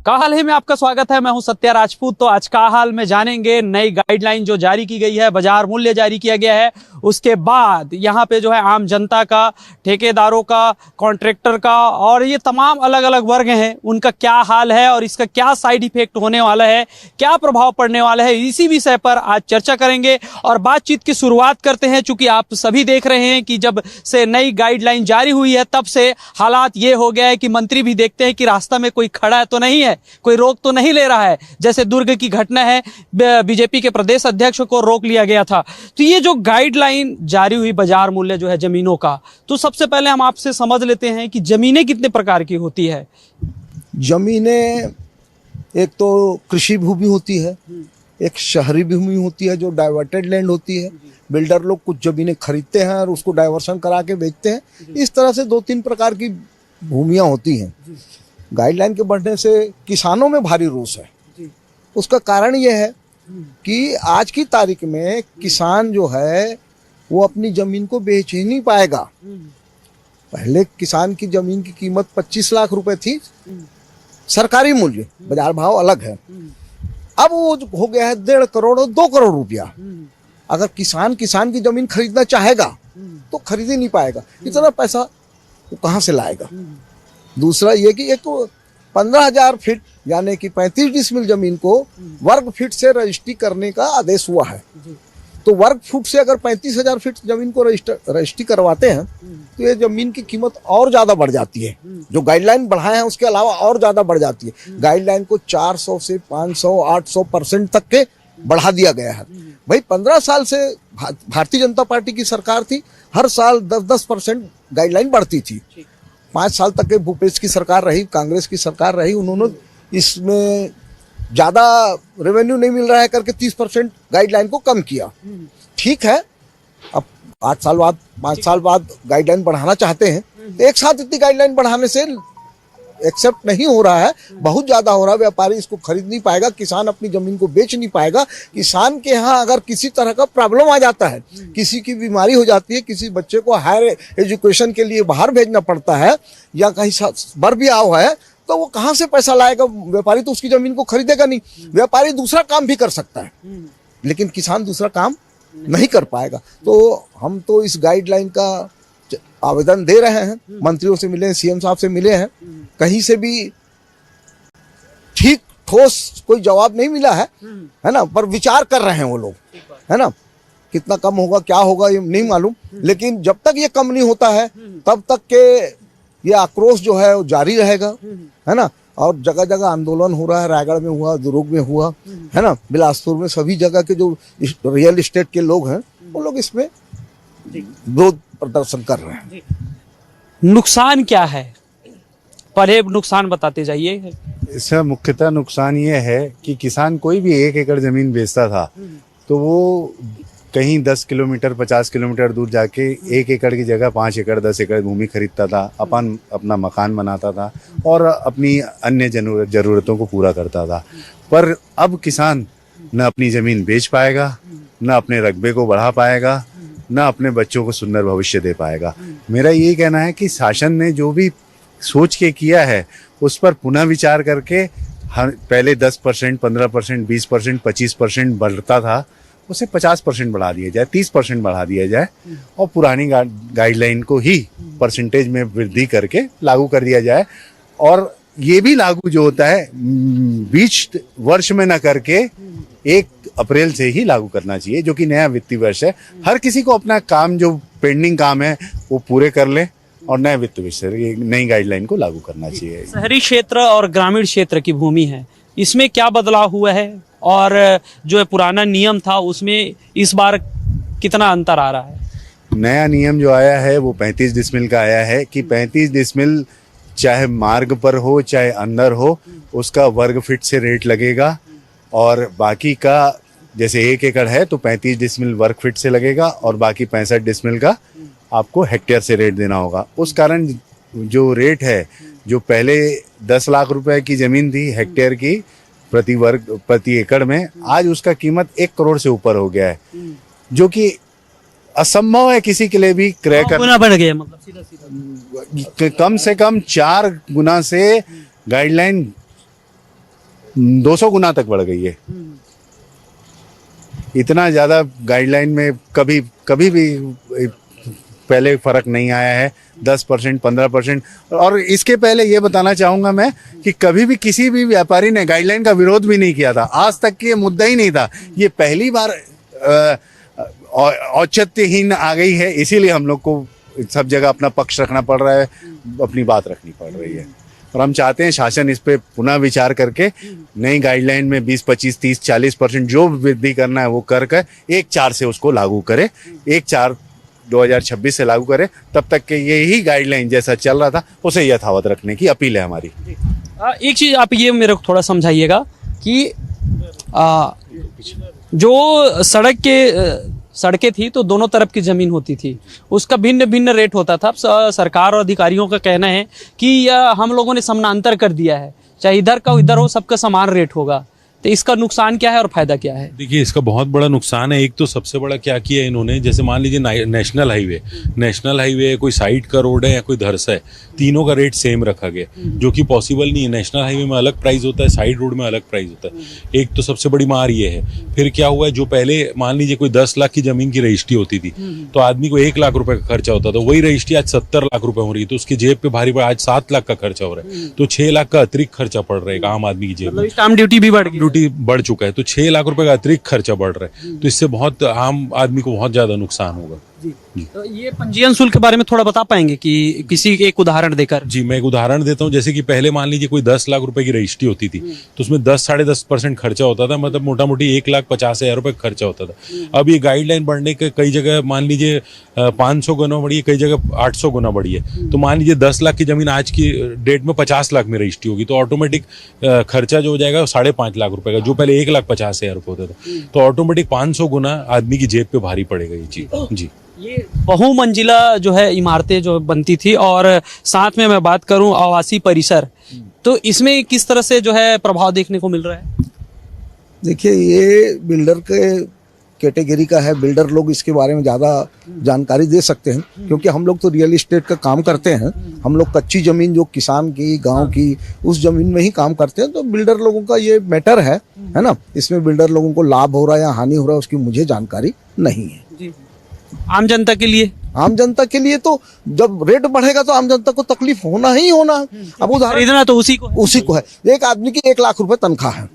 का हाल ही में आपका स्वागत है। मैं हूं सत्या राजपूत। तो आज का हाल में जानेंगे नई गाइडलाइन जो जारी की गई है, बाजार मूल्य जारी किया गया है, उसके बाद यहाँ पे जो है आम जनता का, ठेकेदारों का, कॉन्ट्रैक्टर का और ये तमाम अलग अलग वर्ग हैं, उनका क्या हाल है और इसका क्या साइड इफेक्ट होने वाला है, क्या प्रभाव पड़ने वाला है, इसी विषय पर आज चर्चा करेंगे और बातचीत की शुरुआत करते हैं। चूंकि आप सभी देख रहे हैं कि जब से नई गाइडलाइन जारी हुई है तब से हालात ये हो गया है कि मंत्री भी देखते हैं कि रास्ता में कोई खड़ा है तो नहीं है, कोई रोक तो नहीं ले रहा है। जैसे दुर्ग की घटना है, बीजेपी के प्रदेश अध्यक्ष को रोक लिया गया था। तो ये जो गाइडलाइन जारी हुई बाजार मूल्य जो है जमीनों का, तो सबसे पहले हम आपसे समझ लेते हैं कि जमीनें कितने प्रकार की होती है। जमीनें एक तो कृषि भूमि होती है, एक शहरी भूमि होती है जो डाइवर्टेड लैंड होती है। बिल्डर लोग कुछ जमीनें खरीदते हैं और उसको डाइवर्सन करा के बेचते हैं। इस तरह से 2-3 प्रकार की भूमियां होती हैं। गाइडलाइन के बढ़ने से किसानों में भारी रोष है। उसका कारण यह है कि आज की तारीख में किसान जो है वो अपनी जमीन को बेच ही नहीं पाएगा। पहले किसान की जमीन की कीमत 25 लाख रुपए थी, सरकारी मूल्य, बाजार भाव अलग है। अब वो हो गया है 1.5 करोड़ और 2 करोड़ रुपया। अगर किसान की जमीन खरीदना चाहेगा तो खरीद ही नहीं पाएगा। इतना पैसा वो कहाँ से लाएगा। दूसरा ये कि एक 15,000 फीट यानी कि 35 डिसमिल जमीन को वर्ग फीट से रजिस्ट्री करने का आदेश हुआ है। तो वर्ग फुट से अगर 35,000 फीट जमीन को रजिस्ट्री करवाते हैं तो ये जमीन की कीमत और ज़्यादा बढ़ जाती है। जो गाइडलाइन बढ़ाए हैं उसके अलावा और ज़्यादा बढ़ जाती है। गाइडलाइन को 400 से 500 800% तक के बढ़ा दिया गया है। भाई 15 साल से भारतीय जनता पार्टी की सरकार थी, हर साल 10% गाइडलाइन बढ़ती थी। 5 साल तक के भूपेश की सरकार रही, कांग्रेस की सरकार रही, उन्होंने इसमें ज़्यादा रेवेन्यू नहीं मिल रहा है करके 30% गाइडलाइन को कम किया। ठीक है, अब 8 साल बाद 5 साल बाद गाइडलाइन बढ़ाना चाहते हैं तो एक साथ इतनी गाइडलाइन बढ़ाने से एक्सेप्ट नहीं हो रहा है, बहुत ज़्यादा हो रहा है। व्यापारी इसको खरीद नहीं पाएगा, किसान अपनी ज़मीन को बेच नहीं पाएगा। किसान के यहाँ अगर किसी तरह का प्रॉब्लम आ जाता है, किसी की बीमारी हो जाती है, किसी बच्चे को हायर एजुकेशन के लिए बाहर भेजना पड़ता है या कहीं बर भी हुआ है, तो वो कहाँ से पैसा लाएगा। व्यापारी तो उसकी ज़मीन को खरीदेगा नहीं। व्यापारी दूसरा काम भी कर सकता है लेकिन किसान दूसरा काम नहीं कर पाएगा। तो हम तो इस गाइडलाइन का आवेदन दे रहे हैं, मंत्रियों से मिले हैं, सीएम साहब से मिले हैं, कहीं से भी ठीक ठोस कोई जवाब नहीं मिला है ना। पर विचार कर रहे हैं वो लोग, है ना। कितना कम होगा क्या होगा ये नहीं मालूम, लेकिन जब तक ये कम नहीं होता है तब तक के ये आक्रोश जो है वो जारी रहेगा, है ना। और जगह जगह आंदोलन हो रहा है, रायगढ़ में हुआ, दुर्ग में हुआ, है ना, बिलासपुर में, सभी जगह के जो रियल एस्टेट के लोग हैं वो लोग इसमें विरोध प्रदर्शन कर रहे हैं। नुकसान क्या है, पहले नुकसान बताते जाइए। इसका मुख्यतः नुकसान ये है कि किसान कोई भी 1 एकड़ जमीन बेचता था तो वो कहीं 10 किलोमीटर 50 किलोमीटर दूर जाके 1 एकड़ की जगह 5 एकड़ 10 एकड़ भूमि खरीदता था, अपना मकान बनाता था और अपनी अन्य जरूरतों को पूरा करता था। पर अब किसान न अपनी ज़मीन बेच पाएगा, न अपने रकबे को बढ़ा पाएगा, न अपने बच्चों को सुंदर भविष्य दे पाएगा। मेरा यही कहना है कि शासन ने जो भी सोच के किया है उस पर पुनः विचार करके पहले 10%, 15%, 20%, 25% बढ़ता था, उसे 50% बढ़ा दिया जाए, 30% बढ़ा दिया जाए और पुरानी गाइडलाइन को ही परसेंटेज में वृद्धि करके लागू कर दिया जाए। और ये भी लागू जो होता है 20 वर्ष में न करके 1 अप्रैल से ही लागू करना चाहिए, जो कि नया वित्तीय वर्ष है। हर किसी को अपना काम जो पेंडिंग काम है वो पूरे कर ले और नए वित्त वर्ष से नई गाइडलाइन को लागू करना चाहिए। शहरी क्षेत्र और ग्रामीण क्षेत्र की भूमि है, इसमें क्या बदलाव हुआ है और जो है पुराना नियम था उसमें इस बार कितना अंतर आ रहा है। नया नियम जो आया है वो 35 डिसमिल का आया है कि 35 डिसमिल चाहे मार्ग पर हो चाहे अंदर हो, उसका वर्ग फीट से रेट लगेगा और बाकी का जैसे 1 एकड़ है तो 35 डिसमिल वर्ग फीट से लगेगा और बाकी 65 डिसमिल का आपको हेक्टेयर से रेट देना होगा। उस कारण जो रेट है, जो पहले 10 लाख रुपए की ज़मीन थी हेक्टेयर की प्रति एकड़ में, आज उसका कीमत 1 करोड़ से ऊपर हो गया है, जो कि असंभव है किसी के लिए भी क्रय करना। बढ़ गया, मतलब सीधा कम से कम 4 गुना से गाइडलाइन 200 गुना तक बढ़ गई है। इतना ज़्यादा गाइडलाइन में कभी कभी भी पहले फर्क नहीं आया है। 10%, 15%। और इसके पहले ये बताना चाहूँगा मैं कि कभी भी किसी भी व्यापारी ने गाइडलाइन का विरोध भी नहीं किया था। आज तक कि ये मुद्दा ही नहीं था। ये पहली बार औचित्यहीन आ गई है, इसीलिए हम लोग को सब जगह अपना पक्ष रखना पड़ रहा है, अपनी बात रखनी पड़ रही है। और हम चाहते हैं शासन इस पे पुनः विचार करके नई गाइडलाइन में 20, 25, 30, 40% जो वृद्धि करना है वो कर 1/4 से उसको लागू करे। 1/4/2026 से लागू करे। तब तक के यही गाइडलाइन जैसा चल रहा था उसे यथावत रखने की अपील है हमारी। एक चीज़ आप ये मेरे को थोड़ा समझाइएगा कि जो सड़कें थी तो दोनों तरफ की ज़मीन होती थी, उसका भिन्न भिन्न रेट होता था। सरकार और अधिकारियों का कहना है कि हम लोगों ने समानांतर कर दिया है, चाहे इधर का इधर हो, सबका समान रेट होगा। तो इसका नुकसान क्या है और फायदा क्या है? देखिए, इसका बहुत बड़ा नुकसान है। एक तो सबसे बड़ा क्या किया इन्होंने, जैसे मान लीजिए नेशनल हाईवे कोई साइड का रोड है या कोई धरसा है, तीनों का रेट सेम रखा गया, जो कि पॉसिबल नहीं है। नेशनल हाईवे में अलग प्राइस होता है, साइड रोड में अलग प्राइस होता है। एक तो सबसे बड़ी मार ये है। फिर क्या हुआ है, जो पहले मान लीजिए कोई 10 लाख की जमीन की रजिस्ट्री होती थी तो आदमी को 1 लाख रुपए का खर्चा होता था, वही रजिस्ट्री आज 70 लाख रुपए हो रही है, तो उसकी जेब पे भारी पड़ा। आज 7 लाख का खर्चा हो रहा है, तो 6 लाख का अतिरिक्त खर्चा पड़ रहा है एक आम आदमी की जेब में। स्टाम्प ड्यूटी भी बढ़ चुका है, तो 6 लाख रुपए का अतिरिक्त खर्चा बढ़ रहा है। तो इससे बहुत आम आदमी को बहुत ज्यादा नुकसान होगा। जी। तो ये पंजीयन शुल्क के बारे में थोड़ा बता पाएंगे कि किसी एक उदाहरण देकर? जी, मैं एक उदाहरण देता हूँ। जैसे कि पहले मान लीजिए कोई 10 लाख रुपए की रजिस्ट्री होती थी तो उसमें 10-10.5% खर्चा होता था, मतलब मोटा मोटी 1,50,000 रुपए खर्चा होता था। अब ये गाइडलाइन बढ़ने के कई जगह मान लीजिए 500 गुना बढ़ी है, कई जगह 800 गुना बढ़ी है। तो मान लीजिए 10 लाख की जमीन आज की डेट में 50 लाख में रजिस्ट्री होगी, तो ऑटोमेटिक खर्चा जो हो जाएगा 5.5 लाख रुपए का, जो पहले 1,50,000 रुपए होता था, तो ऑटोमेटिक 500 गुना आदमी की जेब पे भारी पड़ेगा ये चीज। जी, ये बहुमंजिला जो है इमारतें जो बनती थी, और साथ में मैं बात करूं आवासीय परिसर, तो इसमें किस तरह से जो है प्रभाव देखने को मिल रहा है? देखिए, ये बिल्डर के कैटेगरी का है। बिल्डर लोग इसके बारे में ज़्यादा जानकारी दे सकते हैं, क्योंकि हम लोग तो रियल एस्टेट का काम करते हैं। हम लोग कच्ची ज़मीन जो किसान की, गांव की, उस ज़मीन में ही काम करते हैं। तो बिल्डर लोगों का ये मैटर है ना। इसमें बिल्डर लोगों को लाभ हो रहा है या हानि हो रहा है उसकी मुझे जानकारी नहीं है। जी। आम जनता के लिए तो जब रेट बढ़ेगा तो आम जनता को तकलीफ होना ही होना है। अब उदाहरण खरीदना तो उसी को है। एक आदमी की 1 लाख रुपए तनख्वाह है,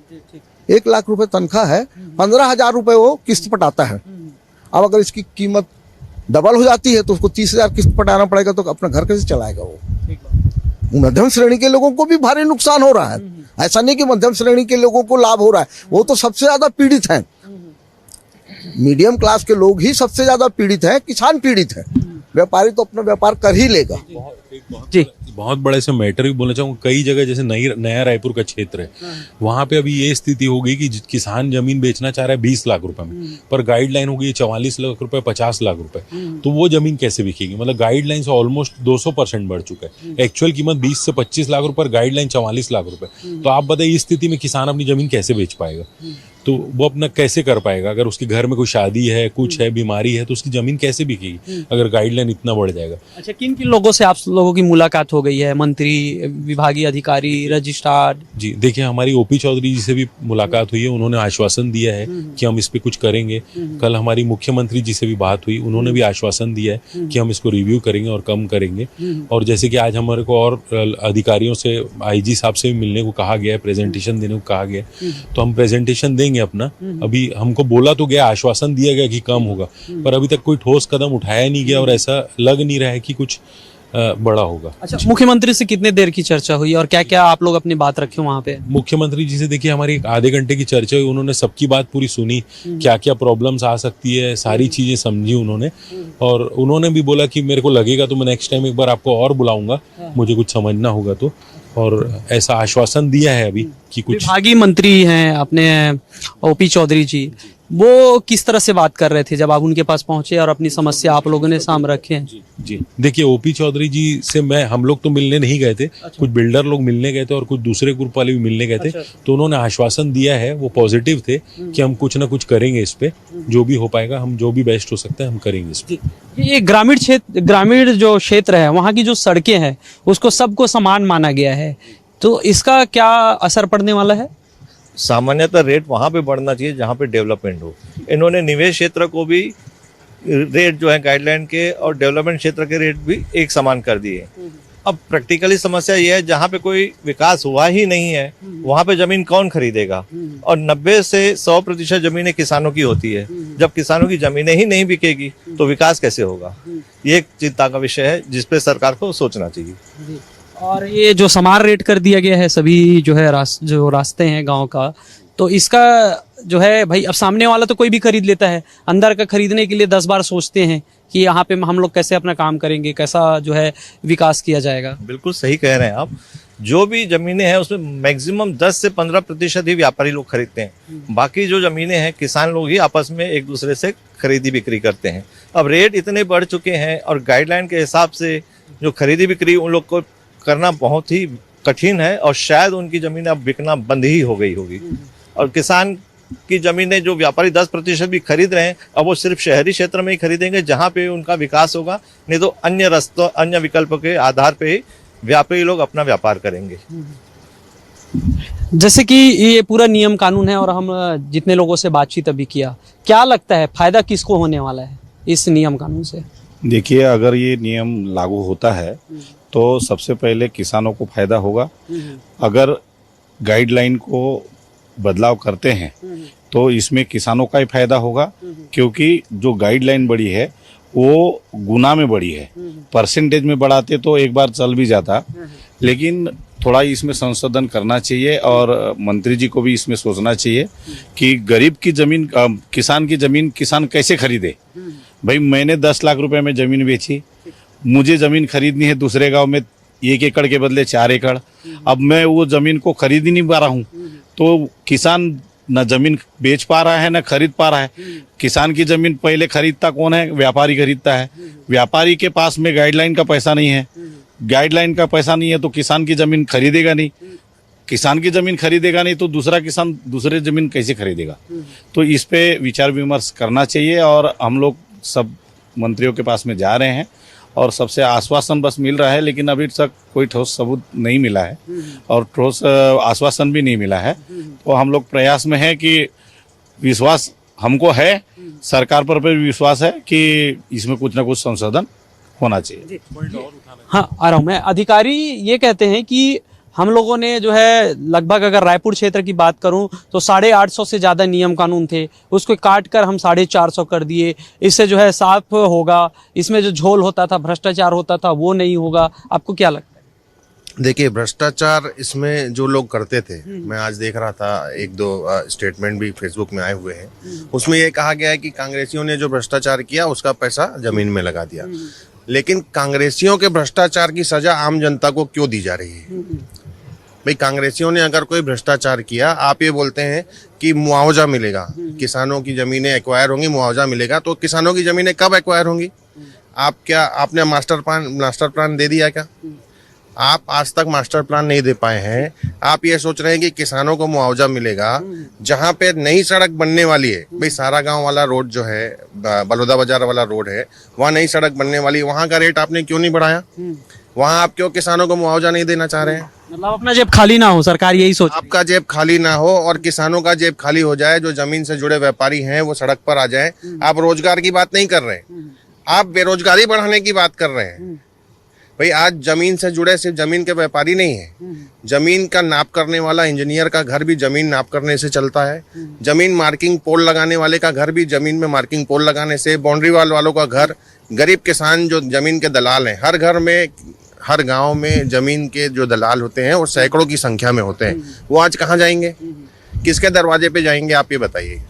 1 लाख रुपए तनख्वाह है, 15,000 रुपए वो किस्त पटाता है। अब अगर इसकी कीमत डबल हो जाती है तो उसको 30,000 किस्त पटाना पड़ेगा, तो अपना घर कैसे चलाएगा वो? मध्यम श्रेणी के लोगों को भी भारी नुकसान हो रहा है। ऐसा नहीं कि मध्यम श्रेणी के लोगों को लाभ हो रहा है, वो तो सबसे ज्यादा पीड़ित हैं। मीडियम क्लास के लोग ही सबसे ज्यादा पीड़ित हैं, किसान पीड़ित है। व्यापारी तो अपना व्यापार कर ही लेगा। जी, बहुत बड़े से मैटर भी बोलना चाहूँगा। कई जगह जैसे नया रायपुर का क्षेत्र है, वहां पे अभी ये स्थिति हो गई कि किसान जमीन बेचना चाह रहा है 20 लाख रुपए में, पर गाइडलाइन हो गई 44 लाख रुपए, 50 लाख रुपए। तो वो जमीन कैसे बिकेगी? मतलब गाइडलाइन से ऑलमोस्ट 200% बढ़ चुका है। एक्चुअल कीमत 20 से 25 लाख रुपए, गाइडलाइन 44 लाख रुपए। तो आप बताइए, इस स्थिति में किसान अपनी जमीन कैसे बेच पाएगा? तो वो अपना कैसे कर पाएगा? अगर उसके घर में कोई शादी है, कुछ है, बीमारी है, तो उसकी जमीन कैसे बिकेगी अगर गाइडलाइन इतना बढ़ जाएगा? अच्छा, किन किन लोगों से आप लोगों की मुलाकात हो गई है? मंत्री, विभागीय अधिकारी, रजिस्ट्रार? जी, देखिए, हमारी ओपी चौधरी जी से भी मुलाकात हुई है। उन्होंने आश्वासन दिया है कि हम इस पे कुछ करेंगे। कल हमारी मुख्यमंत्री जी से भी बात हुई, उन्होंने भी आश्वासन दिया है कि हम इसको रिव्यू करेंगे और कम करेंगे। और जैसे कि आज हमारे को और अधिकारियों से, आईजी साहब से भी मिलने को कहा गया है, प्रेजेंटेशन देने को कहा गया है, तो हम प्रेजेंटेशन देंगे अपना। अभी हमको बोला तो गया, आश्वासन दिया गया कि कम होगा, पर अभी तक कोई ठोस कदम उठाया नहीं गया और ऐसा लग नहीं रहा है कि कुछ बड़ा होगा। अच्छा, मुख्यमंत्री से कितने देर की चर्चा हुई और क्या क्या आप लोग अपनी बात रखे वहाँ पे? मुख्यमंत्री जी से देखिए हमारी 1 घंटे की चर्चा हुई। उन्होंने सबकी बात पूरी सुनी, क्या क्या प्रॉब्लम्स आ सकती है, सारी चीजें समझी उन्होंने। और उन्होंने भी बोला कि मेरे को लगेगा तो मैं नेक्स्ट टाइम एक बार आपको और बुलाऊंगा, मुझे कुछ समझना होगा तो। और ऐसा आश्वासन दिया है अभी कि कुछ। विभागीय मंत्री हैं अपने ओपी चौधरी जी, वो किस तरह से बात कर रहे थे जब आप उनके पास पहुंचे और अपनी समस्या आप लोगों ने सामने रखे? जी, देखिए, ओपी चौधरी जी से हम लोग तो मिलने नहीं गए थे। अच्छा। कुछ बिल्डर लोग मिलने गए थे और कुछ दूसरे ग्रुप वाले भी मिलने गए थे। अच्छा। तो उन्होंने आश्वासन दिया है, वो पॉजिटिव थे कि हम कुछ ना कुछ करेंगे इस पे, जो भी हो पाएगा, हम जो भी बेस्ट हो सकता है हम करेंगे इस पे। ये ग्रामीण जो क्षेत्र है, वहाँ की जो सड़कें हैं उसको सबको समान माना गया है, तो इसका क्या असर पड़ने वाला है? सामान्यतः रेट वहाँ पे बढ़ना चाहिए जहाँ पे डेवलपमेंट हो। इन्होंने निवेश क्षेत्र को भी रेट जो है गाइडलाइन के और डेवलपमेंट क्षेत्र के रेट भी एक समान कर दिए। अब प्रैक्टिकली समस्या ये है जहाँ पे कोई विकास हुआ ही नहीं है वहाँ पे जमीन कौन खरीदेगा, और 90 से 100% जमीनें किसानों की होती है। जब किसानों की जमीनें ही नहीं बिकेगी तो विकास कैसे होगा? ये एक चिंता का विषय है जिस पे सरकार को सोचना चाहिए। और ये जो समान रेट कर दिया गया है सभी जो है जो रास्ते हैं गांव का, तो इसका जो है भाई अब सामने वाला तो कोई भी खरीद लेता है, अंदर का खरीदने के लिए 10 बार सोचते हैं कि यहाँ पे हम लोग कैसे अपना काम करेंगे, कैसा जो है विकास किया जाएगा। बिल्कुल सही कह रहे हैं आप। जो भी जमीनें हैं उसमें मैक्सिमम 10 से 15% ही व्यापारी लोग खरीदते हैं। बाकी जो जमीनें हैं किसान लोग ही आपस में एक दूसरे से खरीदी बिक्री करते हैं। अब रेट इतने बढ़ चुके हैं और गाइडलाइन के हिसाब से जो खरीदी बिक्री उन लोग को करना बहुत ही कठिन है, और शायद उनकी जमीनें अब बिकना बंद ही हो गई होगी। और किसान की जमीनें जो व्यापारी 10% भी खरीद रहे हैं अब वो सिर्फ शहरी क्षेत्र में ही खरीदेंगे जहाँ पे उनका विकास होगा, नहीं तो अन्य रास्तों अन्य विकल्प के आधार पे ही व्यापारी लोग अपना व्यापार करेंगे। जैसे कि ये पूरा नियम कानून है और हम जितने लोगों से बातचीत अभी किया, क्या लगता है फायदा किसको होने वाला है इस नियम कानून से? देखिए, अगर ये नियम लागू होता है तो सबसे पहले किसानों को फायदा होगा। अगर गाइडलाइन को बदलाव करते हैं तो इसमें किसानों का ही फायदा होगा, क्योंकि जो गाइडलाइन बढ़ी है वो गुना में बढ़ी है। परसेंटेज में बढ़ाते तो एक बार चल भी जाता, लेकिन थोड़ा इसमें संशोधन करना चाहिए और मंत्री जी को भी इसमें सोचना चाहिए कि गरीब की जमीन किसान की जमीन किसान कैसे खरीदे। भाई मैंने 10 लाख रुपए में जमीन बेची, मुझे जमीन खरीदनी है दूसरे गांव में 1 एकड़ के बदले 4 एकड़, अब मैं वो जमीन को खरीद ही नहीं पा रहा हूँ, तो किसान न जमीन बेच पा रहा है न खरीद पा रहा है। किसान की जमीन पहले खरीदता कौन है? व्यापारी खरीदता है। व्यापारी के पास में गाइडलाइन का पैसा नहीं है, गाइडलाइन का पैसा नहीं है तो किसान की जमीन खरीदेगा नहीं, किसान की जमीन खरीदेगा नहीं तो दूसरा किसान दूसरे जमीन कैसे खरीदेगा? तो इस पे विचार विमर्श करना चाहिए। और हम लोग सब मंत्रियों के पास में जा रहे हैं और सबसे आश्वासन बस मिल रहा है, लेकिन अभी तक कोई ठोस सबूत नहीं मिला है और ठोस आश्वासन भी नहीं मिला है। तो हम लोग प्रयास में हैं कि विश्वास हमको है, सरकार पर भी विश्वास है कि इसमें कुछ ना कुछ संशोधन होना चाहिए। हाँ, आ रहा हूँ मैं। अधिकारी ये कहते हैं कि हम लोगों ने जो है लगभग अगर रायपुर क्षेत्र की बात करूं तो 850 से ज़्यादा नियम कानून थे, उसको काट कर हम 450 कर दिए। इससे जो है साफ होगा, इसमें जो झोल होता था, भ्रष्टाचार होता था, वो नहीं होगा। आपको क्या लगता है? देखिए, भ्रष्टाचार इसमें जो लोग करते थे, मैं आज देख रहा था 1-2 स्टेटमेंट भी फेसबुक में आए हुए हैं, उसमें ये कहा गया है कि कांग्रेसियों ने जो भ्रष्टाचार किया उसका पैसा जमीन में लगा दिया। लेकिन कांग्रेसियों के भ्रष्टाचार की सजा आम जनता को क्यों दी जा रही है? भाई, कांग्रेसियों ने अगर कोई भ्रष्टाचार किया, आप ये बोलते हैं कि मुआवजा मिलेगा, किसानों की जमीनें एक्वायर होंगी, मुआवजा मिलेगा, तो किसानों की जमीनें कब एक्वायर होंगी? आपने मास्टर प्लान दे दिया क्या? आप आज तक मास्टर प्लान नहीं दे पाए हैं। आप ये सोच रहे हैं कि किसानों को मुआवजा मिलेगा जहां पे नई सड़क बनने वाली है। भाई, सारा गांव वाला रोड जो है, बलौदा बाजार वाला रोड है, वहाँ नई सड़क बनने वाली है, वहाँ का रेट आपने क्यों नहीं बढ़ाया? वहाँ आप क्यों किसानों को मुआवजा नहीं देना चाह रहे हैं? मतलब अपना जेब खाली ना हो, सरकार यही सोच। आपका जेब खाली ना हो और किसानों का जेब खाली हो जाए, जो जमीन से जुड़े व्यापारी हैं वो सड़क पर आ जाए। आप रोजगार की बात नहीं कर रहे, आप बेरोजगारी बढ़ाने की बात कर रहे हैं। भाई, आज जमीन से जुड़े सिर्फ जमीन के व्यापारी नहीं है, जमीन का नाप करने वाला इंजीनियर का घर भी जमीन नाप करने से चलता है। जमीन मार्किंग पोल लगाने वाले का घर भी जमीन में मार्किंग पोल लगाने से, बाउंड्री वाल वालों का घर, गरीब किसान जो जमीन के दलाल हैं, हर घर में, हर गांव में जमीन के जो दलाल होते हैं वो सैकड़ों की संख्या में होते हैं। वो आज कहाँ जाएंगे? किसके दरवाजे पे जाएंगे? आप ये बताइए।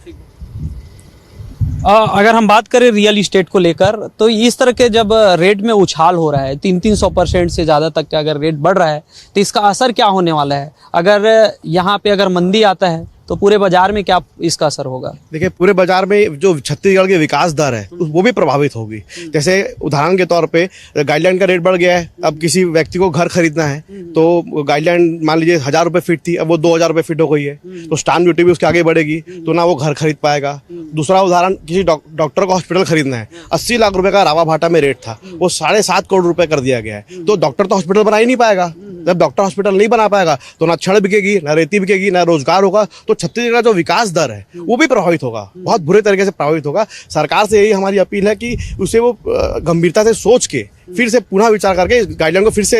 अगर हम बात करें रियल इस्टेट को लेकर, तो इस तरह के जब रेट में उछाल हो रहा है, 300% से ज़्यादा तक का अगर रेट बढ़ रहा है, तो इसका असर क्या होने वाला है? अगर यहाँ पे अगर मंदी आता है तो पूरे बाजार में क्या इसका असर होगा? देखिए, पूरे बाजार में जो छत्तीसगढ़ की विकास दर है वो भी प्रभावित होगी। जैसे उदाहरण के तौर पे गाइडलाइन का रेट बढ़ गया है, अब किसी व्यक्ति को घर खरीदना है तो गाइडलाइन मान लीजिए 1000 रुपये फीट थी, अब वो 2000 रुपये फीट हो गई है, तो स्टाम्प ड्यूटी भी उसके आगे बढ़ेगी, तो ना वो घर खरीद पाएगा। दूसरा उदाहरण, किसी डॉक्टर को हॉस्पिटल खरीदना है, 80 लाख रुपए का रावा भाटा में रेट था, वो 7.5 करोड़ रुपए कर दिया गया है, तो डॉक्टर तो हॉस्पिटल बना ही नहीं पाएगा जब डॉक्टर हॉस्पिटल नहीं बना पाएगा तो ना छड़ बिकेगी, ना रेती बिकेगी, ना रोजगार होगा, तो छत्तीसगढ़ का जो विकास दर है वो भी प्रभावित होगा, बहुत बुरे तरीके से प्रभावित होगा। सरकार से यही हमारी अपील है कि उसे वो गंभीरता से सोच के फिर से पुनः विचार करके गाइडलाइन को फिर से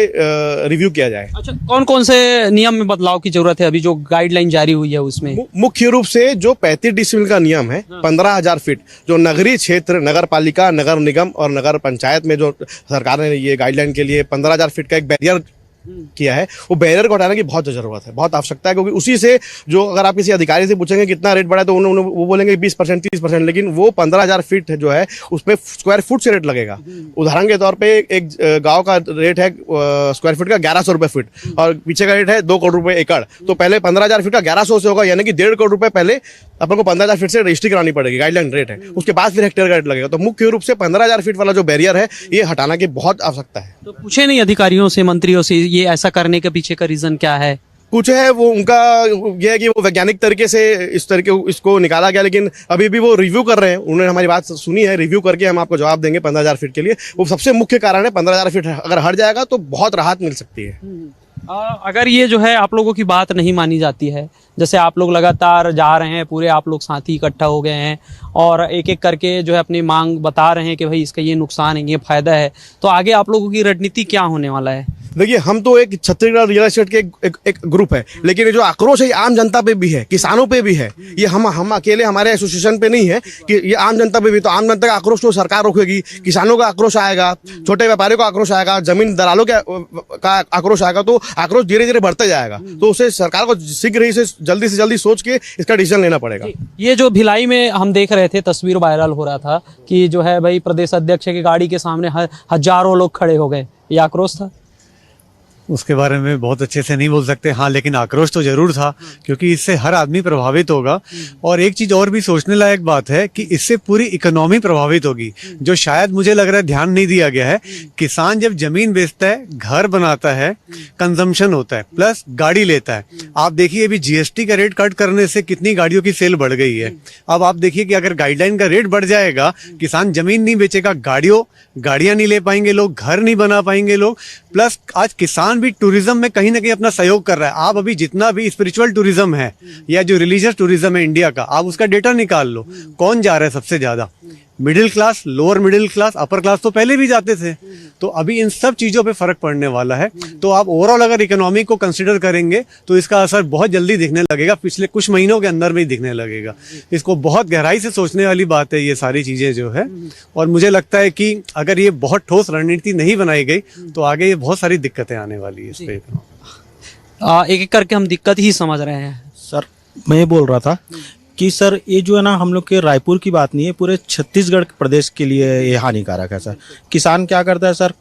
रिव्यू किया जाए। अच्छा, कौन कौन से नियम में बदलाव की जरूरत है अभी जो गाइडलाइन जारी हुई है उसमें? मुख्य रूप से जो 35 डिसिमिल का नियम है, 15,000 फीट, जो नगरीय क्षेत्र, नगर पालिका, नगर निगम और नगर पंचायत में जो सरकार ने ये गाइडलाइन के लिए 15,000 फीट का एक बैरियर किया है, वो बैरियर को हटाने की बहुत जरूरत है, बहुत आवश्यकता है। क्योंकि उसी से जो अगर आप किसी अधिकारी से पूछेंगे कितना रेट बढ़ा है तो उन्होंने वो बोलेंगे 20%, 30%, लेकिन वो 15,000 फीट जो है उसमें स्क्वायर फुट से रेट लगेगा। उदाहरण के तौर पे एक गांव का रेट है स्क्वायर फीट का 1100 रुपये फीट और पीछे का रेट है 2 करोड़ रुपए एकड़। तो पहले 15,000 फीट का 1100 से होगा, यानी कि 1.5 करोड़ रुपए पहले अपन को 15,000 फीट से रजिस्ट्री करानी पड़ेगी, गाइडलाइन रेट है, उसके बाद फिर हेक्टेयर का रेट लगेगा। तो मुख्य रूप से 15,000 फीट वाला जो बैरियर है ये हटाना की बहुत आवश्यकता है। तो पूछे नहीं अधिकारियों से, मंत्रियों से, ये ऐसा करने के पीछे का रीजन क्या है? कुछ है वो उनका ये है कि वो वैज्ञानिक तरीके से इस तरीके इसको निकाला गया, लेकिन अभी भी वो रिव्यू कर रहे हैं। उन्होंने हमारी बात सुनी है, रिव्यू करके हम आपको जवाब देंगे 15,000 फीट के लिए। वो सबसे मुख्य कारण है, 15,000 फीट अगर हट जाएगा तो बहुत राहत मिल सकती है। अगर ये जो है आप लोगों की बात नहीं मानी जाती है, जैसे आप लोग लगातार जा रहे हैं, पूरे आप लोग साथी इकट्ठा हो गए हैं और एक एक करके जो है अपनी मांग बता रहे हैं कि भाई इसका ये नुकसान है, ये फायदा है, तो आगे आप लोगों की रणनीति क्या होने वाला है? देखिए, हम तो एक छत्तीसगढ़ रियल एस्टेट के एक ग्रुप है, लेकिन ये जो आक्रोश है ये आम जनता पे भी है, किसानों पे भी है। ये हम अकेले हमारे एसोसिएशन पे नहीं है कि ये आम जनता पे भी। तो आम जनता का आक्रोश तो सरकार रोकेगी, किसानों का आक्रोश आएगा, छोटे व्यापारियों का आक्रोश आएगा, जमीन दलालों का आक्रोश आएगा, तो आक्रोश धीरे धीरे बढ़ते जाएगा। तो उसे सरकार को शीघ्र ही से जल्दी सोच के इसका डिसीजन लेना पड़ेगा। ये जो भिलाई में हम देख रहे थे, तस्वीर वायरल हो रहा था कि जो है भाई प्रदेश अध्यक्ष की गाड़ी के सामने हजारों लोग खड़े हो गए, ये आक्रोश था? उसके बारे में बहुत अच्छे से नहीं बोल सकते, हाँ, लेकिन आक्रोश तो जरूर था, क्योंकि इससे हर आदमी प्रभावित होगा। और एक चीज और भी सोचने लायक बात है कि इससे पूरी इकोनॉमी प्रभावित होगी, जो शायद मुझे लग रहा है ध्यान नहीं दिया गया है। किसान जब जमीन बेचता है, घर बनाता है, कंजम्पशन होता है, प्लस गाड़ी लेता है। आप देखिए अभी जीएसटी का रेट कट करने से कितनी गाड़ियों की सेल बढ़ गई है। अब आप देखिए कि अगर गाइडलाइन का रेट बढ़ जाएगा, किसान जमीन नहीं बेचेगा, गाड़ियां नहीं ले पाएंगे लोग, घर नहीं बना पाएंगे लोग। प्लस आज किसान भी टूरिज्म में कहीं ना कहीं अपना सहयोग कर रहा है। आप अभी जितना भी स्पिरिचुअल टूरिज्म है या जो रिलीजियस टूरिज्म है इंडिया का, आप उसका डेटा निकाल लो, कौन जा रहा है सबसे ज्यादा? Middle class, lower middle class, upper class तो पहले भी जाते थे। तो अभी इन सब चीजों पे फर्क पड़ने वाला है। तो आप ओवरऑल अगर इकोनॉमी को कंसिडर करेंगे तो इसका असर बहुत जल्दी दिखने लगेगा, पिछले कुछ महीनों के अंदर में ही दिखने लगेगा। इसको बहुत गहराई से सोचने वाली बात है ये सारी चीजें जो है। और मुझे लगता है कि अगर ये बहुत ठोस रणनीति नहीं बनाई गई तो आगे ये बहुत सारी दिक्कतें आने वाली है इस पे। एक एक करके हम दिक्कत ही समझ रहे हैं। सर, मैं ये बोल रहा था कि सर ये जो है ना, हम लोग के रायपुर की बात नहीं है, पूरे छत्तीसगढ़ प्रदेश के लिए ये हानिकारक है। सर, किसान क्या करता है सर,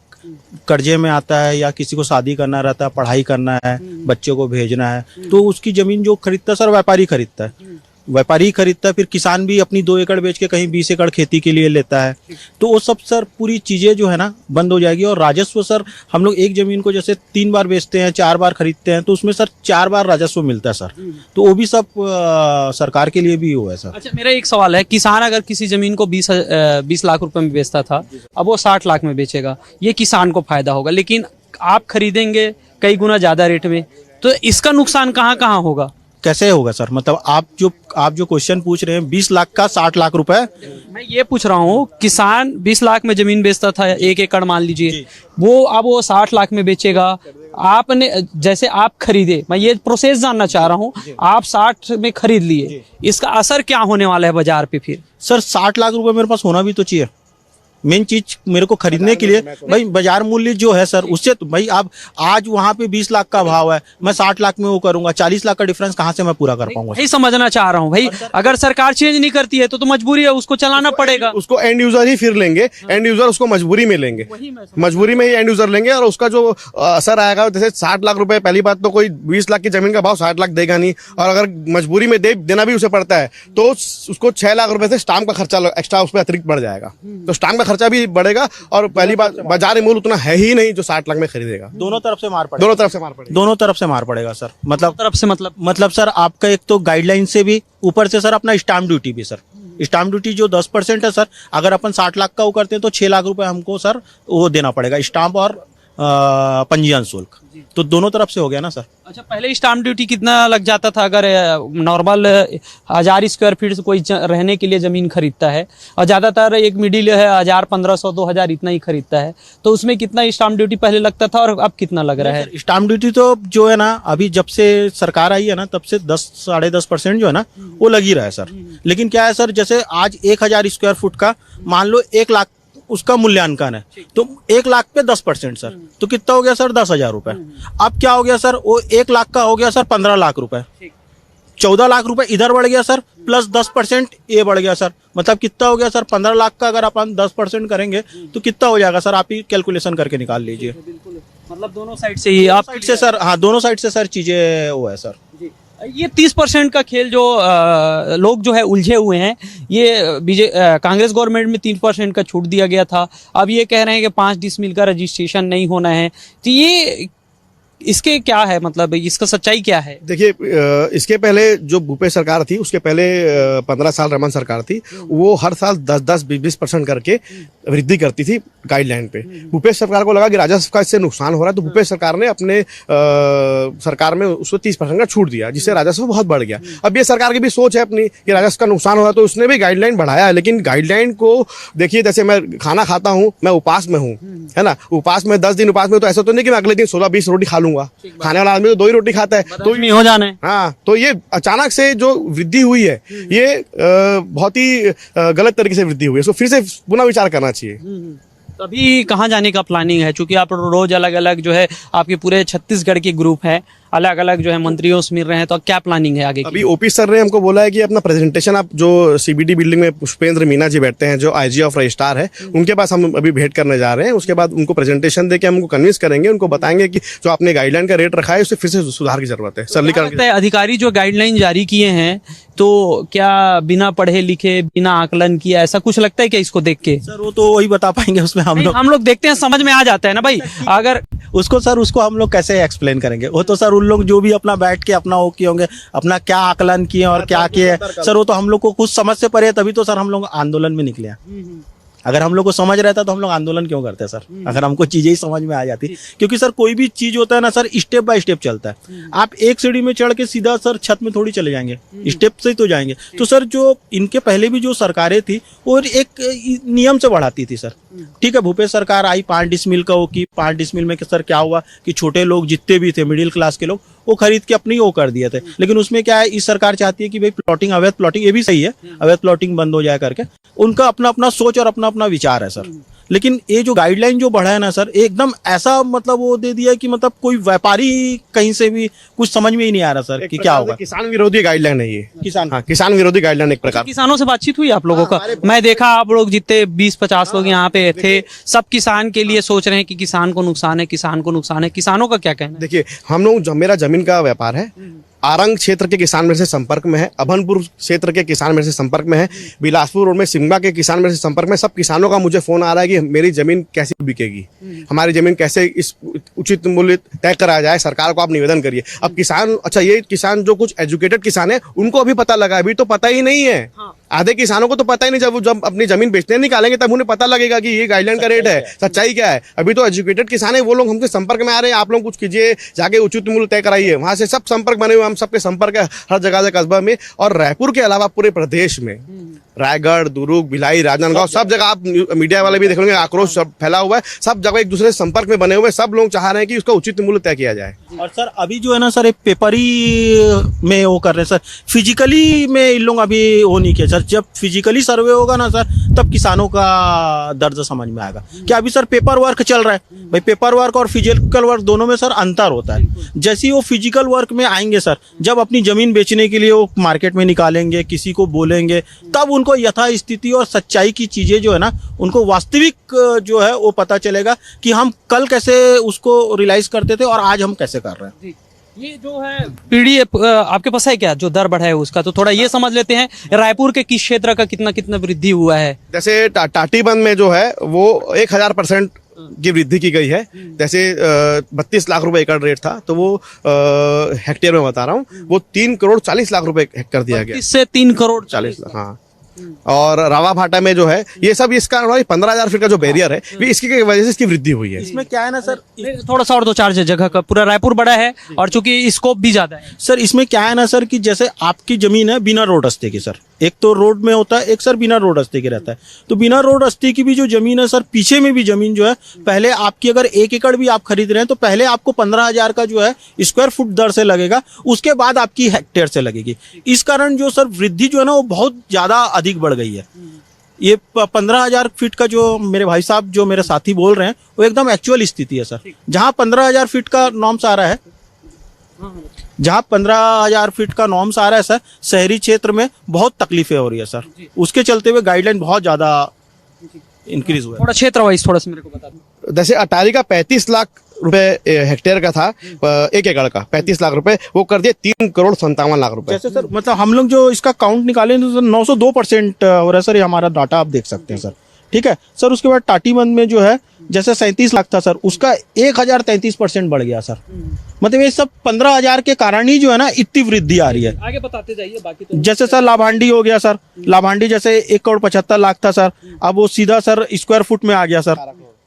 कर्जे में आता है या किसी को शादी करना रहता है, पढ़ाई करना है, बच्चों को भेजना है, तो उसकी जमीन जो खरीदता है सर, व्यापारी खरीदता है, फिर किसान भी अपनी 2 एकड़ बेच के कहीं 20 एकड़ खेती के लिए लेता है। तो वो सब सर पूरी चीज़ें जो है ना बंद हो जाएगी। और राजस्व सर, हम लोग एक ज़मीन को जैसे 3 बार बेचते हैं, 4 बार खरीदते हैं, तो उसमें सर 4 बार राजस्व मिलता है सर। तो वो भी सब सरकार के लिए भी हुआ है सर। अच्छा, मेरा एक सवाल है, किसान अगर किसी जमीन को 20 लाख रुपए में बेचता था, अब वो 60 लाख में बेचेगा, ये किसान को फायदा होगा, लेकिन आप खरीदेंगे कई गुना ज्यादा रेट में, तो इसका नुकसान कहाँ कहाँ होगा? कैसे होगा सर? मतलब आप जो क्वेश्चन पूछ रहे हैं, 20 लाख का 60 लाख रुपए, मैं ये पूछ रहा हूँ, किसान 20 लाख में जमीन बेचता था, 1 एकड़ मान लीजिए, वो अब वो 60 लाख में बेचेगा। आपने जैसे आप खरीदे, मैं ये प्रोसेस जानना चाह रहा हूँ, आप 60 में खरीद लिए, इसका असर क्या होने वाला है बाजार पे? फिर सर 60 लाख रुपए मेरे पास होना भी तो चाहिए। मेन चीज मेरे को खरीदने के लिए भाई बाजार मूल्य जो है सर, उससे तो भाई आप आज वहाँ पे 20 लाख का भाव है, मैं 60 लाख में वो करूंगा, 40 लाख का डिफरेंस कहाँ से मैं पूरा कर पाऊंगा? यही समझना चाह रहा हूँ भाई, अगर सरकार चेंज नहीं करती है तो मजबूरी है, उसको चलाना पड़ेगा। उसको एंड यूजर ही फिर लेंगे, एंड यूजर उसको मजबूरी में लेंगे, मजबूरी में ही एंड यूजर लेंगे। और उसका जो असर आएगा, जैसे 60 लाख रुपए, पहली बात तो कोई 20 लाख की जमीन का भाव 60 लाख देगा नहीं, और अगर मजबूरी में देना भी उसे पड़ता है तो उसको 6 लाख रुपए से स्टाम्प का खर्चा एक्स्ट्रा उस पर अतिरिक्त बढ़ जाएगा। तो स्टाम्प का खर्चा भी बढ़ेगा, और पहली बात बाजार मूल्य उतना है ही नहीं जो 60 लाख में खरीदेगा। दोनों तरफ से मार पड़ेगा, दोनों तरफ से मार पड़ेगा सर। मतलब सर आपका एक तो गाइडलाइन से भी ऊपर से सर अपना स्टाम्प ड्यूटी भी सर, स्टाम्प ड्यूटी जो 10% है सर, अगर अपन 60 लाख का वो करते हैं तो 6 लाख रुपए हमको सर वो देना पड़ेगा, स्टाम्प और पंजीयन शुल्क। तो दोनों तरफ से हो गया ना सर। अच्छा, पहले स्टाम्प ड्यूटी कितना लग जाता था अगर नॉर्मल 1000 स्क्वायर फीट से कोई रहने के लिए जमीन खरीदता है, और ज्यादातर एक मिडिल है 1000, 1500, 2000 इतना ही खरीदता है, तो उसमें कितना स्टाम्प ड्यूटी पहले लगता था और अब कितना लग रहा है? स्टाम्प ड्यूटी तो जो है ना अभी जब से सरकार आई है ना तब से 10-10.5% जो है ना वो लग ही रहा है सर। लेकिन क्या है सर, जैसे आज 1000 स्क्वायर फुट का मान लो 1 लाख उसका मूल्यांकन है, तो 1 लाख पे 10% सर, तो कितना हो गया सर 10,000 रुपए। अब क्या हो गया सर, वो 1 लाख का हो गया सर 15 लाख रुपए, 14 लाख रुपए इधर बढ़ गया सर, प्लस 10% ये बढ़ गया सर, मतलब कितना हो गया सर 15 लाख का अगर अपन 10% करेंगे तो कितना हो जाएगा सर, आप ही कैलकुलेशन करके निकाल लीजिए। मतलब दोनों साइड से ही आप साइड से सर, हाँ दोनों साइड से सर चीजें वो है सर। ये 30% का खेल जो लोग जो है उलझे हुए हैं, ये कांग्रेस गवर्नमेंट में 3% का छूट दिया गया था, अब ये कह रहे हैं कि 5 डिसमिल का रजिस्ट्रेशन नहीं होना है, तो ये इसके क्या है, मतलब इसका सच्चाई क्या है? देखिए, इसके पहले जो भूपेश सरकार थी उसके पहले 15 साल रमन सरकार थी, वो हर साल 10-20% करके वृद्धि करती थी गाइडलाइन पे। भूपेश सरकार को लगा कि राजस्व का इससे नुकसान हो रहा है, तो भूपेश सरकार ने अपने सरकार में उसको 30% का छूट दिया, जिससे राजस्व बहुत बढ़ गया। अब ये सरकार की भी सोच है अपनी कि राजस्व का नुकसान हो रहा है, तो उसने भी गाइडलाइन बढ़ाया है। लेकिन गाइडलाइन को देखिए, जैसे मैं खाना खाता हूँ, मैं उपास में हूँ, है ना, उपास में 10 दिन उपास में, तो ऐसा तो नहीं कि मैं अगले दिन 16-20 रोटी खा लूंगा। खाने वाला आदमी तो 2 ही रोटी खाता है, तो नहीं हो जाना है। हाँ, तो ये अचानक से जो वृद्धि हुई है, ये बहुत ही गलत तरीके से वृद्धि हुई है, इसको फिर से पुनः विचार करना चाहिए। तो अभी कहाँ जाने का प्लानिंग है? चूंकि आप रोज अलग अलग जो है आपके पूरे छत्तीसगढ़ के ग्रुप है, अलग अलग जो है मंत्रियों से मिल रहे हैं, तो क्या प्लानिंग है आगे की? अभी ओपी सर ने हमको बोला है कि अपना प्रेजेंटेशन आप जो सीबीडी बिल्डिंग में पुष्पेंद्र मीना जी बैठते हैं, जो आईजी ऑफ रजिस्ट्रार है, उनके पास हम अभी भेंट करने जा रहे हैं। उसके बाद उनको प्रेजेंटेशन देके हम उनको कन्विंस करेंगे, उनको बताएंगे कि जो आपने गाइडलाइन का रेट रखा है उससे फिर से सुधार की जरूरत है, सरलीकरण की। अधिकारी जो गाइडलाइन जारी किए हैं, तो क्या बिना पढ़े लिखे, बिना आकलन किए, ऐसा कुछ लगता है क्या इसको देख के? सर वो तो वही बता पाएंगे, उसमें हम लोग देखते हैं, समझ में आ जाता है ना भाई। अगर उसको हम लोग कैसे एक्सप्लेन करेंगे? वो तो सर उन लोग जो भी अपना बैठ के अपना वो किए होंगे, अपना क्या आकलन किए और क्या किए सर, वो तो हम लोग को कुछ समझ से परे है, तभी तो सर हम लोग आंदोलन में निकले हैं। अगर हम लोग को समझ रहता तो हम लोग आंदोलन क्यों करते सर, अगर हमको चीजें ही समझ में आ जाती। क्योंकि सर कोई भी चीज होता है ना सर, स्टेप बाय स्टेप चलता है। आप एक सीढ़ी में चढ़ के सीधा सर छत में थोड़ी चले जाएंगे, स्टेप से ही तो जाएंगे। तो सर जो इनके पहले भी जो सरकारें थी वो एक नियम से बढ़ाती थी सर। ठीक है, भूपेश सरकार आई, 5 डिसमिल का वो की, 5 डिसमिल में सर क्या हुआ कि छोटे लोग जितने भी थे, मिडिल क्लास के लोग, वो खरीद के अपनी वो कर दिए थे। लेकिन उसमें क्या है, इस सरकार चाहती है कि भाई प्लॉटिंग, अवैध प्लॉटिंग, ये भी सही है, अवैध प्लॉटिंग बंद हो जाए करके। उनका अपना अपना सोच और अपना अपना विचार है सर। लेकिन ये जो गाइडलाइन जो बढ़ा है ना सर, एकदम ऐसा मतलब वो दे दिया कि मतलब कोई व्यापारी कहीं से भी कुछ समझ में ही नहीं आ रहा सर कि क्या होगा। किसान विरोधी गाइडलाइन है ये, किसान विरोधी गाइडलाइन एक प्रकार। किसानों से बातचीत हुई आप लोगों का? मैं देखा आप लोग जितने 20-50 लोग यहाँ पे थे, सब किसान के लिए सोच रहे हैं कि किसान को नुकसान है, किसान को नुकसान है। किसानों का क्या कहना है? देखिए, हम लोग, मेरा जमीन का व्यापार है, आरंग क्षेत्र के किसान मेरे से संपर्क में है, अभनपुर क्षेत्र के किसान मेरे से संपर्क में है, बिलासपुर रोड में सिंगबा के किसान मेरे से संपर्क में। सब किसानों का मुझे फोन आ रहा है कि मेरी जमीन कैसे बिकेगी, हमारी जमीन कैसे इस उचित मूल्य तय करा जाए, सरकार को आप निवेदन करिए। अब किसान, अच्छा ये किसान जो कुछ एजुकेटेड किसान है उनको अभी पता लगा, अभी तो पता ही नहीं है। आधे किसानों को तो पता ही नहीं, जब अपनी जमीन बेचने निकालेंगे तब उन्हें पता लगेगा कि ये गाइडलाइन का रेट है, सच्चाई क्या है। अभी तो एजुकेटेड किसान है, वो लोग हमसे संपर्क में आ रहे हैं, आप लोग कुछ कीजिए, जाके उचित मूल्य तय कराइए। वहां से सब संपर्क बने हुए, हम सबके संपर्क है हर जगह से, कस्बा में और रायपुर के अलावा पूरे प्रदेश में, रायगढ़, दुर्ग, भिलाई, राजनांदगांव, सब जगह आप मीडिया वाले भी देख लेंगे, आक्रोश सब फैला हुआ है, सब जगह एक दूसरे से संपर्क में बने हुए, सब लोग चाह रहे हैं कि उसका उचित मूल्य तय किया जाए। और सर अभी जो है ना सर, एक पेपरी में वो कर रहे हैं सर, फिजिकली में इन लोग अभी वो नहीं किया सर। जब फिजिकली सर्वे होगा ना सर, तब किसानों का दर्द समझ में आएगा। क्या अभी सर पेपर वर्क चल रहा है भाई, पेपर वर्क और फिजिकल वर्क दोनों में सर अंतर होता है। जैसे वो फिजिकल वर्क में आएंगे सर, जब अपनी जमीन बेचने के लिए वो मार्केट में निकालेंगे, किसी को बोलेंगे, तब उनको यथा स्थिति और सच्चाई की चीजें जो है ना, उनको वास्तविक जो है वो पता चलेगा कि हम कल कैसे उसको रियलाइज करते थे और आज हम कैसे कर रहे हैं। ये जो है पीढ़ी आपके पास है क्या, जो दर बढ़ा है उसका, तो थोड़ा ये समझ लेते हैं। रायपुर के किस क्षेत्र का कितना कितना वृद्धि हुआ है? जैसे टाटीबंद में जो है वो 1000% की वृद्धि की गई है। जैसे 32 लाख रुपए एकड़ रेट था, तो वो हेक्टेयर में बता रहा हूँ, वो 3 करोड़ 40 लाख रुपए कर दिया गया। 32 से 3 करोड़ 40 लाख, हाँ। और रावा भाटा में जो है ये सब इसका 15,000 फीट का जो बैरियर है भी इसकी वजह से इसकी वृद्धि हुई है। इसमें क्या है ना सर, थोड़ा सा और दो चार्ज है जगह का, पूरा रायपुर बड़ा है और चूंकि स्कोप भी ज्यादा है। सर इसमें क्या है ना सर कि जैसे आपकी जमीन है बिना रोड रास्ते की सर, एक तो रोड में होता है, एक सर बिना रोड रास्ते के रहता है। तो बिना रोड रास्ते की भी जो जमीन है सर, पीछे में भी जमीन जो है, पहले आपकी अगर 1 एकड़ भी आप खरीद रहे हैं तो पहले आपको 15,000 का जो है स्क्वायर फुट दर से लगेगा, उसके बाद आपकी हेक्टेयर से लगेगी। इस कारण जो सर वृद्धि जो है ना वो बहुत ज्यादा अधिक बढ़ गई है। ये 15,000 फीट का जो मेरे भाई साहब जो मेरे साथी बोल रहे हैं वो एकदम एक्चुअल स्थिति है सर। जहां 15,000 फीट का नॉर्म्स आ रहा है, जहां 15,000 फीट का नॉर्म्स आ रहा है सर, शहरी क्षेत्र में बहुत तकलीफें हो रही है सर। उसके चलते हुए गाइडलाइन बहुत ज्यादा इंक्रीज हुआ है। थोड़ा क्षेत्र वाइज थोड़ा सा मेरे को बता दो। जैसे अटारी का 35 लाख रुपए हेक्टेयर का था, 1 एकड़ का 35 लाख रुपए, वो कर दिए 3,57,00,000 रुपए। जैसे सर मतलब हम लोग जो इसका काउंट निकाले तो 902% हो रहा है सर, ये हमारा डाटा आप देख सकते हैं सर। ठीक है सर। उसके बाद टाटीबंध में जो है जैसे 37 लाख था सर, उसका 1033% बढ़ गया सर। मतलब ये सब 15,000 के कारण ही जो है ना इतनी वृद्धि आ रही है। आगे बताते जाइए बाकी तो। जैसे सर लाभांडी हो गया सर, लाभांडी जैसे 1,75,00,000 था सर, अब वो सीधा सर स्क्वायर फुट में आ गया सर,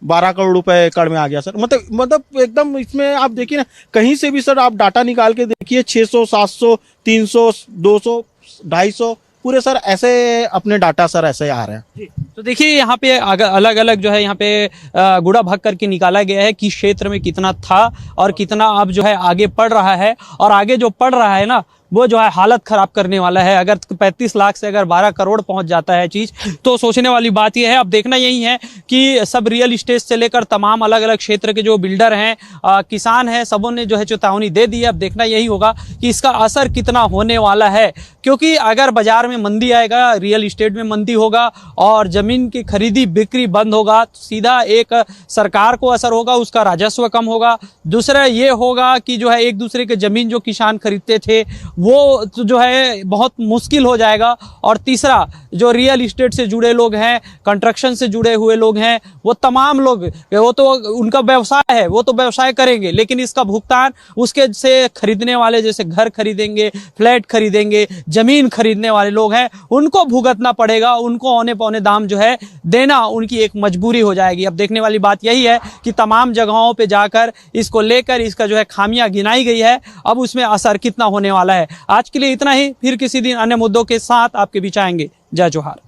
12 करोड़ रुपए एकड़ में आ गया सर। मतलब एकदम इसमें आप देखिए ना, कहीं से भी सर आप डाटा निकाल के देखिए 600, 700, 300, 200, 250 पूरे सर ऐसे अपने डाटा सर ऐसे आ रहे हैं। तो देखिए यहाँ पे अलग अलग जो है यहाँ पे गुड़ा भाग करके निकाला गया है कि क्षेत्र में कितना था और कितना अब जो है आगे पड़ रहा है, और आगे जो पड़ रहा है ना वो जो है हालत खराब करने वाला है। अगर 35 लाख से अगर 12 करोड़ पहुंच जाता है चीज, तो सोचने वाली बात यह है। अब देखना यही है कि सब रियल इस्टेट से लेकर तमाम अलग अलग क्षेत्र के जो बिल्डर हैं, किसान हैं, सबों ने जो है चेतावनी दे दी है। अब देखना यही होगा कि इसका असर कितना होने वाला है, क्योंकि अगर बाजार में मंदी आएगा, रियल इस्टेट में मंदी होगा और जमीन की खरीदी बिक्री बंद होगा, तो सीधा एक सरकार को असर होगा, उसका राजस्व कम होगा। दूसरा ये होगा कि जो है एक दूसरे के जमीन जो किसान खरीदते थे वो जो है बहुत मुश्किल हो जाएगा। और तीसरा जो रियल इस्टेट से जुड़े लोग हैं, कंस्ट्रक्शन से जुड़े हुए लोग हैं, वो तमाम लोग, वो तो उनका व्यवसाय है, वो तो व्यवसाय करेंगे, लेकिन इसका भुगतान उसके से खरीदने वाले, जैसे घर खरीदेंगे, फ्लैट खरीदेंगे, जमीन खरीदने वाले लोग हैं, उनको भुगतना पड़ेगा। उनको औने पौने दाम जो है देना उनकी एक मजबूरी हो जाएगी। अब देखने वाली बात यही है कि तमाम जगहों पे जाकर इसको लेकर इसका जो है खामियां गिनाई गई है, अब उसमें असर कितना होने वाला है। आज के लिए इतना ही, फिर किसी दिन अन्य मुद्दों के साथ आपके बीच आएंगे। जय जोहार।